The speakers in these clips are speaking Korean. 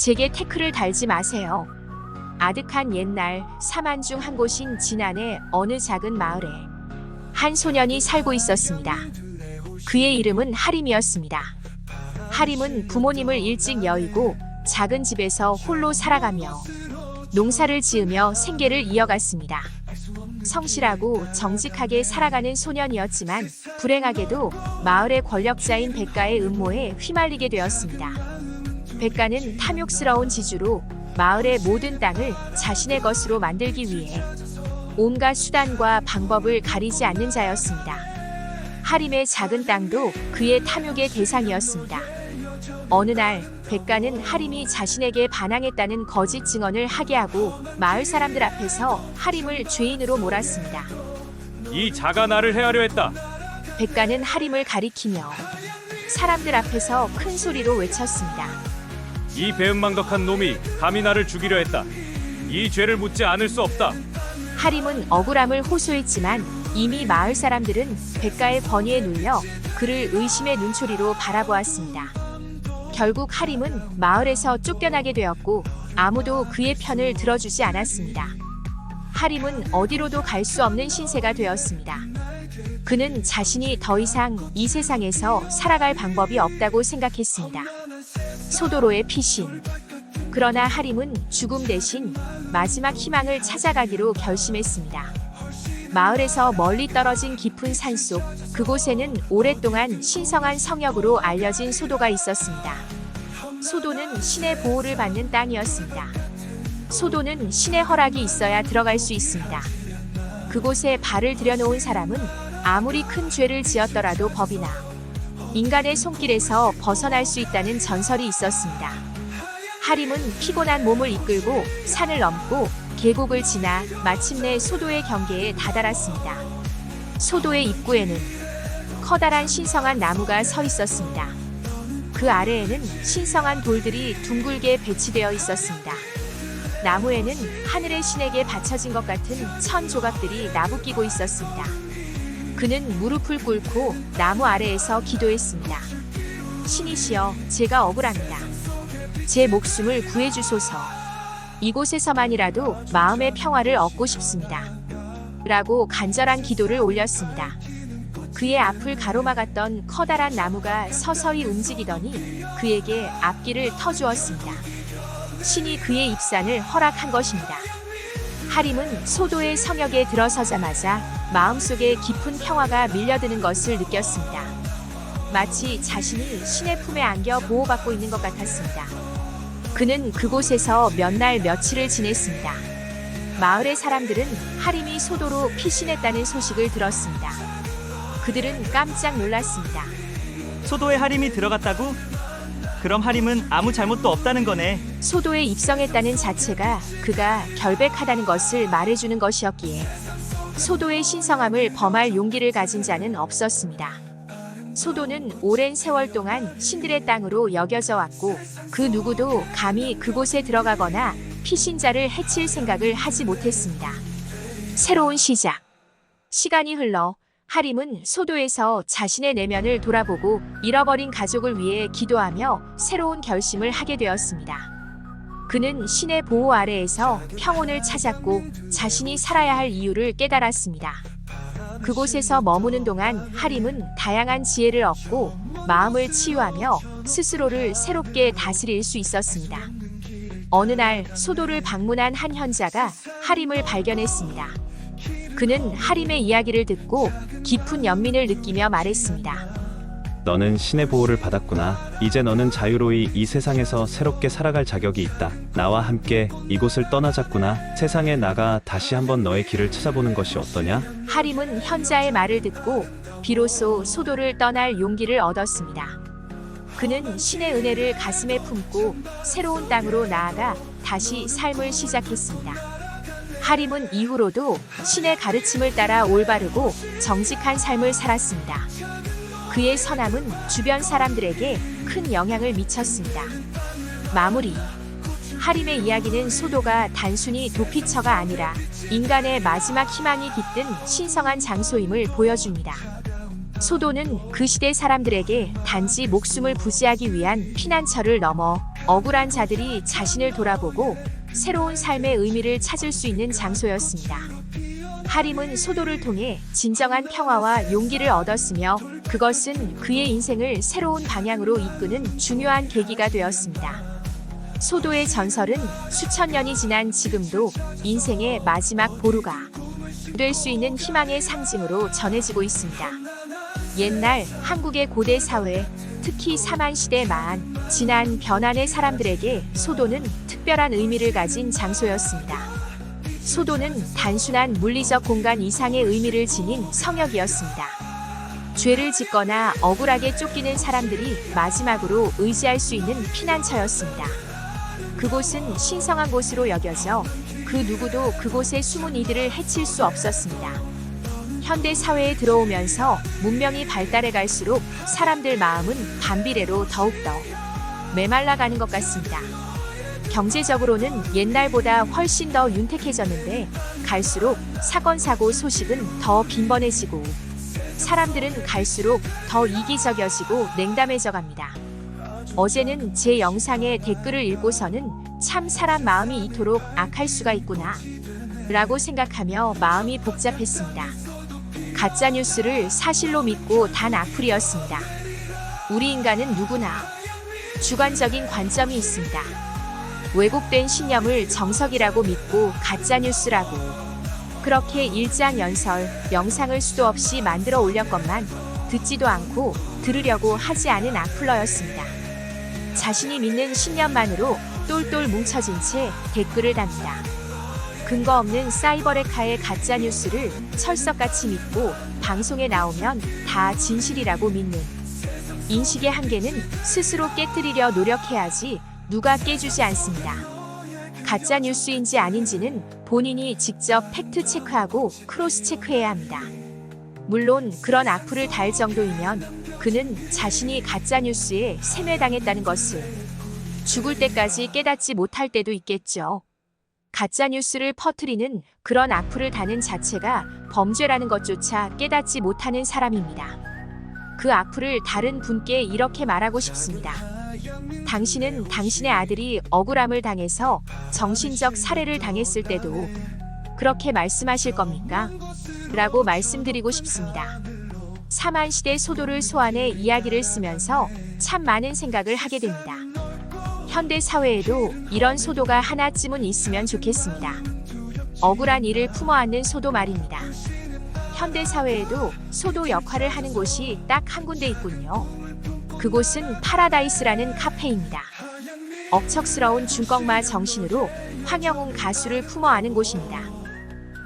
제게 태클을 달지 마세요. 아득한 옛날 사만 중 한 곳인 진안의 어느 작은 마을에 한 소년이 살고 있었습니다. 그의 이름은 하림이었습니다. 하림은 부모님을 일찍 여의고 작은 집에서 홀로 살아가며 농사를 지으며 생계를 이어갔습니다. 성실하고 정직하게 살아가는 소년이었지만 불행하게도 마을의 권력자인 백가의 음모에 휘말리게 되었습니다. 백가는 탐욕스러운 지주로 마을의 모든 땅을 자신의 것으로 만들기 위해 온갖 수단과 방법을 가리지 않는 자였습니다. 하림의 작은 땅도 그의 탐욕의 대상이었습니다. 어느 날 백가는 하림이 자신에게 반항했다는 거짓 증언을 하게 하고 마을 사람들 앞에서 하림을 죄인으로 몰았습니다. 이 자가 나를 해하려 했다. 백가는 하림을 가리키며 사람들 앞에서 큰 소리로 외쳤습니다. 이 배은망덕한 놈이 감히 나를 죽이려 했다. 이 죄를 묻지 않을 수 없다. 하림은 억울함을 호소했지만 이미 마을 사람들은 백가의 권위에 눌려 그를 의심의 눈초리로 바라보았습니다. 결국 하림은 마을에서 쫓겨나게 되었고 아무도 그의 편을 들어주지 않았습니다. 하림은 어디로도 갈 수 없는 신세가 되었습니다. 그는 자신이 더 이상 이 세상에서 살아갈 방법이 없다고 생각했습니다. 소도로의 피신. 그러나 하림은 죽음 대신 마지막 희망을 찾아가기로 결심했습니다. 마을에서 멀리 떨어진 깊은 산속, 그곳에는 오랫동안 신성한 성역으로 알려진 소도가 있었습니다. 소도는 신의 보호를 받는 땅이었습니다. 소도는 신의 허락이 있어야 들어갈 수 있습니다. 그곳에 발을 들여놓은 사람은 아무리 큰 죄를 지었더라도 법이나 인간의 손길에서 벗어날 수 있다는 전설이 있었습니다. 하림은 피곤한 몸을 이끌고 산을 넘고 계곡을 지나 마침내 소도의 경계에 다다랐습니다. 소도의 입구에는 커다란 신성한 나무가 서 있었습니다. 그 아래에는 신성한 돌들이 둥글게 배치되어 있었습니다. 나무에는 하늘의 신에게 바쳐진 것 같은 천 조각들이 나부끼고 있었습니다. 그는 무릎을 꿇고 나무 아래에서 기도했습니다. 신이시여, 제가 억울합니다. 제 목숨을 구해주소서. 이곳에서만이라도 마음의 평화를 얻고 싶습니다. 라고 간절한 기도를 올렸습니다. 그의 앞을 가로막았던 커다란 나무가 서서히 움직이더니 그에게 앞길을 터주었습니다. 신이 그의 입산을 허락한 것입니다. 하림은 소도의 성역에 들어서자마자 마음속에 깊은 평화가 밀려드는 것을 느꼈습니다. 마치 자신이 신의 품에 안겨 보호받고 있는 것 같았습니다. 그는 그곳에서 몇 날 며칠을 지냈습니다. 마을의 사람들은 하림이 소도로 피신했다는 소식을 들었습니다. 그들은 깜짝 놀랐습니다. 소도에 하림이 들어갔다고? 그럼 하림은 아무 잘못도 없다는 거네. 소도에 입성했다는 자체가 그가 결백하다는 것을 말해주는 것이었기에 소도의 신성함을 범할 용기를 가진 자는 없었습니다. 소도는 오랜 세월 동안 신들의 땅으로 여겨져 왔고 그 누구도 감히 그곳에 들어가거나 피신자를 해칠 생각을 하지 못했습니다. 새로운 시작. 시간이 흘러 하림은 소도에서 자신의 내면을 돌아보고 잃어버린 가족을 위해 기도하며 새로운 결심을 하게 되었습니다. 그는 신의 보호 아래에서 평온을 찾았고 자신이 살아야 할 이유를 깨달았습니다. 그곳에서 머무는 동안 하림은 다양한 지혜를 얻고 마음을 치유하며 스스로를 새롭게 다스릴 수 있었습니다. 어느 날 소도를 방문한 한 현자가 하림을 발견했습니다. 그는 하림의 이야기를 듣고 깊은 연민을 느끼며 말했습니다. 너는 신의 보호를 받았구나. 이제 너는 자유로이 이 세상에서 새롭게 살아갈 자격이 있다. 나와 함께 이곳을 떠나자꾸나. 세상에 나가 다시 한번 너의 길을 찾아보는 것이 어떠냐? 하림은 현자의 말을 듣고 비로소 소도를 떠날 용기를 얻었습니다. 그는 신의 은혜를 가슴에 품고 새로운 땅으로 나아가 다시 삶을 시작했습니다. 하림은 이후로도 신의 가르침을 따라 올바르고 정직한 삶을 살았습니다. 그의 선함은 주변 사람들에게 큰 영향을 미쳤습니다. 마무리. 하림의 이야기는 소도가 단순히 도피처가 아니라 인간의 마지막 희망이 깃든 신성한 장소임을 보여줍니다. 소도는 그 시대 사람들에게 단지 목숨을 부지하기 위한 피난처를 넘어 억울한 자들이 자신을 돌아보고 새로운 삶의 의미를 찾을 수 있는 장소였습니다. 하림은 소도를 통해 진정한 평화와 용기를 얻었으며 그것은 그의 인생을 새로운 방향으로 이끄는 중요한 계기가 되었습니다. 소도의 전설은 수천 년이 지난 지금도 인생의 마지막 보루가 될 수 있는 희망의 상징으로 전해지고 있습니다. 옛날 한국의 고대 사회, 특히 사만시대 만 지난 변환의 사람들에게 소도는 특별한 의미를 가진 장소였습니다. 소도는 단순한 물리적 공간 이상의 의미를 지닌 성역이었습니다. 죄를 짓거나 억울하게 쫓기는 사람들이 마지막으로 의지할 수 있는 피난처였습니다. 그곳은 신성한 곳으로 여겨져 그 누구도 그곳에 숨은 이들을 해칠 수 없었습니다. 현대 사회에 들어오면서 문명이 발달해 갈수록 사람들 마음은 반비례로 더욱더 메말라가는 것 같습니다. 경제적으로는 옛날보다 훨씬 더 윤택해졌는데 갈수록 사건 사고 소식은 더 빈번해지고 사람들은 갈수록 더 이기적이어지고 냉담해져 갑니다. 어제는 제 영상의 댓글을 읽고서는 참 사람 마음이 이토록 악할 수가 있구나 라고 생각하며 마음이 복잡했습니다. 가짜뉴스를 사실로 믿고 단 악플이었습니다. 우리 인간은 누구나 주관적인 관점이 있습니다. 왜곡된 신념을 정석이라고 믿고 가짜뉴스라고 그렇게 일장연설 영상을 수도 없이 만들어 올렸건만 듣지도 않고 들으려고 하지 않은 악플러였습니다. 자신이 믿는 신념만으로 똘똘 뭉쳐진 채 댓글을 답니다. 근거 없는 사이버레카의 가짜뉴스를 철석같이 믿고 방송에 나오면 다 진실이라고 믿는 인식의 한계는 스스로 깨뜨리려 노력해야지 누가 깨주지 않습니다. 가짜뉴스인지 아닌지는 본인이 직접 팩트체크하고 크로스체크해야 합니다. 물론 그런 악플을 달 정도이면 그는 자신이 가짜뉴스에 세뇌당했다는 것을 죽을 때까지 깨닫지 못할 때도 있겠죠. 가짜뉴스를 퍼뜨리는 그런 악플을 다는 자체가 범죄라는 것조차 깨닫지 못하는 사람입니다. 그 악플을 다른 분께 이렇게 말하고 싶습니다. 당신은 당신의 아들이 억울함을 당해서 정신적 살해를 당했을 때도 그렇게 말씀하실 겁니까? 라고 말씀드리고 싶습니다. 사만시대 소도를 소환해 이야기를 쓰면서 참 많은 생각을 하게 됩니다. 현대 사회에도 이런 소도가 하나쯤은 있으면 좋겠습니다. 억울한 일을 품어 안는 소도 말입니다. 현대 사회에도 소도 역할을 하는 곳이 딱 한 군데 있군요. 그곳은 파라다이스라는 카페입니다. 억척스러운 중꺾마 정신으로 황영웅 가수를 품어 안은 곳입니다.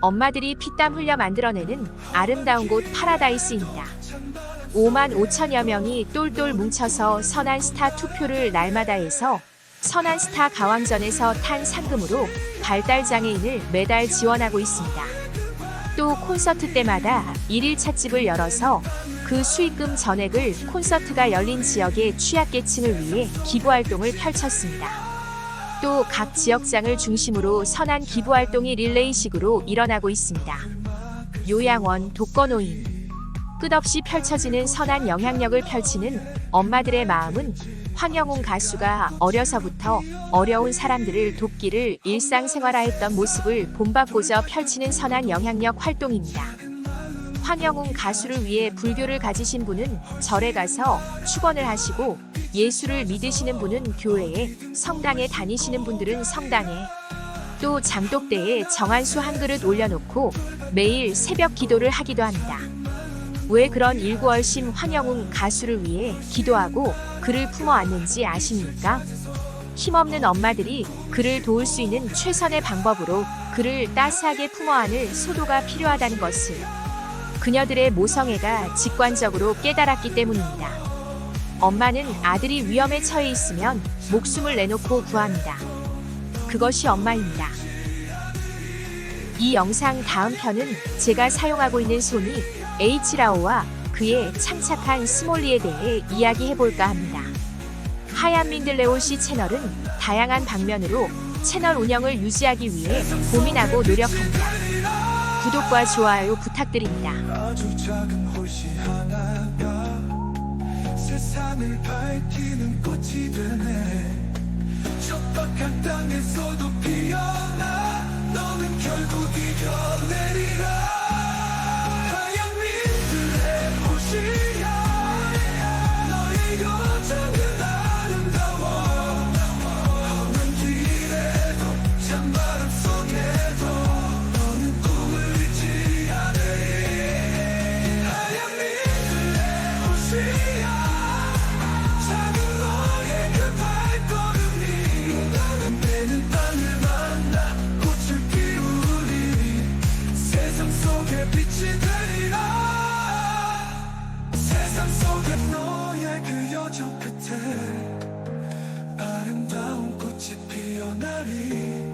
엄마들이 피땀 흘려 만들어내는 아름다운 곳 파라다이스입니다. 5만 5천여 명이 똘똘 뭉쳐서 선한 스타 투표를 날마다 해서 선한 스타 가왕전에서 탄 상금으로 발달장애인을 매달 지원하고 있습니다. 또 콘서트 때마다 1일 찻집을 열어서 그 수익금 전액을 콘서트가 열린 지역의 취약계층을 위해 기부활동을 펼쳤습니다. 또 각 지역장을 중심으로 선한 기부활동이 릴레이식으로 일어나고 있습니다. 요양원, 독거노인, 끝없이 펼쳐지는 선한 영향력을 펼치는 엄마들의 마음은 황영웅 가수가 어려서부터 어려운 사람들을 돕기를 일상생활화했던 모습을 본받고자 펼치는 선한 영향력 활동입니다. 황영웅 가수를 위해 불교를 가지신 분은 절에 가서 축원을 하시고 예수를 믿으시는 분은 교회에, 성당에 다니시는 분들은 성당에, 또 장독대에 정한수 한 그릇 올려놓고 매일 새벽 기도를 하기도 합니다. 왜 그런 일구월심 황영웅 가수를 위해 기도하고 그를 품어 안는지 아십니까? 힘없는 엄마들이 그를 도울 수 있는 최선의 방법으로 그를 따스하게 품어 안을 소도가 필요하다는 것을 그녀들의 모성애가 직관적으로 깨달았기 때문입니다. 엄마는 아들이 위험에 처해 있으면 목숨을 내놓고 구합니다. 그것이 엄마입니다. 이 영상 다음 편은 제가 사용하고 있는 소니 H라오와 그의 창착한 스몰리에 대해 이야기해볼까 합니다. 하얀 민들레오씨 채널은 다양한 방면으로 채널 운영을 유지하기 위해 고민하고 노력합니다. 구독과 좋아요 부탁드립니다. 아주 작은 호시 하나가 세상을 밝히는 꽃이 되네. 척박한 땅에서도 피어나 너는 결국 이겨내리라 하얀 민들의 호시야 너의 여정은 아름다워 험한 길에도 찬바람 속에도 너는 꿈을 잃지 않으리 하얀 민들의 호시야 작은 너의 그 발걸음이 내는 땅을 만나 꽃을 피우리 세상 속에 빛이 되리라 세상 속에 너의 그 여정 끝에 아름다운 꽃이 피어나리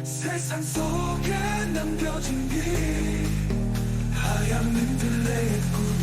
세상 속에 남겨진 길 하얀 민들레의 꿈